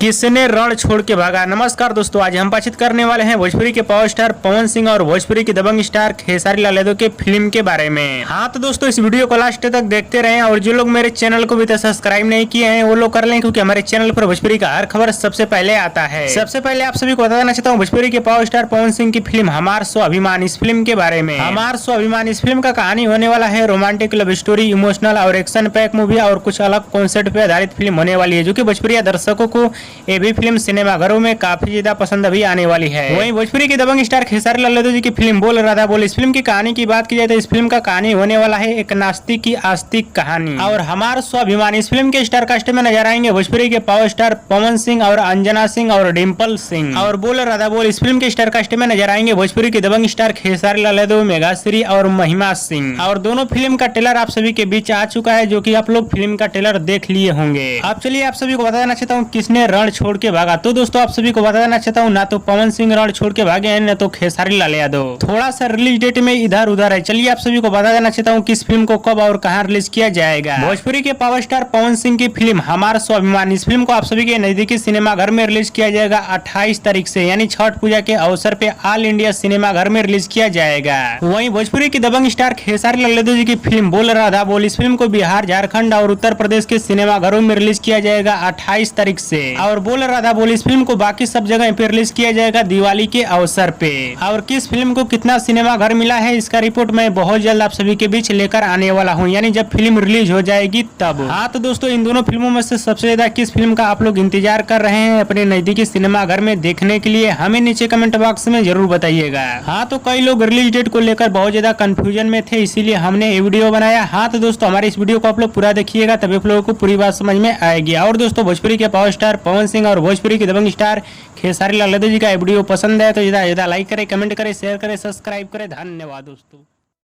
किसने रण छोड़ के भागा। नमस्कार दोस्तों, आज हम बातचीत करने वाले हैं भोजपुरी के पावर स्टार पवन सिंह और भोजपुरी के दबंग स्टार खेसारी लाल यादव के फिल्म के बारे में। हाँ तो दोस्तों, इस वीडियो को लास्ट तक देखते रहें और जो लोग मेरे चैनल को भी तो सब्सक्राइब नहीं किए हैं वो लोग कर लें, क्योंकि हमारे चैनल पर भोजपुरी का हर खबर सबसे पहले आता है। सबसे पहले आप सभी को बता देना चाहता हूँ भोजपुरी के पावर स्टार पवन सिंह की फिल्म हमार स्वाभिमान, इस फिल्म के बारे में। हमार स्वाभिमान इस फिल्म का कहानी होने वाला है रोमांटिक लव स्टोरी, इमोशनल और एक्शन पैक मूवी और कुछ अलग कॉन्सेप्ट पे आधारित फिल्म होने वाली है, जो की भोजपुरी दर्शकों को ये भी फिल्म सिनेमा घरों में काफी ज्यादा पसंद भी आने वाली है। वहीं भोजपुरी के दबंग स्टार खेसारी लाल यादव जी की फिल्म बोल राधा बोल, इस फिल्म की कहानी की बात की जाए तो इस फिल्म का कहानी होने वाला है एक नास्तिक की आस्तिक कहानी। और हमार स्वाभिमान इस फिल्म के स्टार कास्ट में नजर आएंगे भोजपुरी के पावर स्टार पवन सिंह और अंजना सिंह और डिम्पल सिंह। और बोल राधा बोल इस फिल्म के स्टार कास्ट में नजर आएंगे भोजपुरी के दबंग स्टार खेसारी लाल यादव, मेघाश्री और महिमा सिंह। और दोनों फिल्म का ट्रेलर आप सभी के बीच आ चुका है, जो की आप लोग फिल्म का ट्रेलर देख लिए होंगे। अब चलिए आप सभी को बता देना चाहता हूँ किसने रण छोड़ के भागा। तो दोस्तों आप सभी को बता देना चाहता हूँ, ना तो पवन सिंह रण छोड़ के भागे हैं, ना तो खेसारी लाल यादव। थोड़ा सा रिलीज डेट में इधर उधर है। चलिए आप सभी को बता देना चाहता हूँ किस फिल्म को कब और कहां रिलीज किया जाएगा। भोजपुरी के पावर स्टार पवन सिंह की फिल्म हमार स्वाभिमान, इस फिल्म को आप सभी के नजदीकी सिनेमा घर में रिलीज किया जाएगा 28 तारीख से, यानी छठ पूजा के अवसर पे ऑल इंडिया सिनेमा घर में रिलीज किया जाएगा। वहीं भोजपुरी के दबंग स्टार खेसारी लाल यादव जी की फिल्म बोल राधा बोल, इस फिल्म को बिहार, झारखंड और उत्तर प्रदेश के सिनेमा घरों में रिलीज किया जाएगा 28 तारीख से। और बोल राधा बोल इस फिल्म को बाकी सब जगह पे रिलीज किया जाएगा दिवाली के अवसर पे। और किस फिल्म को कितना सिनेमा घर मिला है इसका रिपोर्ट मैं बहुत जल्द आप सभी के बीच लेकर आने वाला हूं, यानी जब फिल्म रिलीज हो जाएगी तब। हाँ तो दोस्तों, इन दोनों फिल्मों में से सबसे ज्यादा किस फिल्म का आप लोग इंतजार कर रहे हैं अपने नजदीकी सिनेमा घर में देखने के लिए, हमें नीचे कमेंट बॉक्स में जरूर बताइएगा। हाँ तो कई लोग रिलीज डेट को लेकर बहुत ज्यादा कंफ्यूजन में थे, इसीलिए हमने ये वीडियो बनाया। हाँ तो दोस्तों, हमारे इस वीडियो को आप लोग पूरा देखिएगा, तभी आप लोगों को पूरी बात समझ में आएगी। और दोस्तों, भोजपुरी के पावर स्टार पवन सिंह और भोजपुरी के दबंग स्टार खेसारी लाल यादव जी का वीडियो पसंद है तो ज्यादा लाइक करें, कमेंट करें, शेयर करें, सब्सक्राइब करें। धन्यवाद दोस्तों।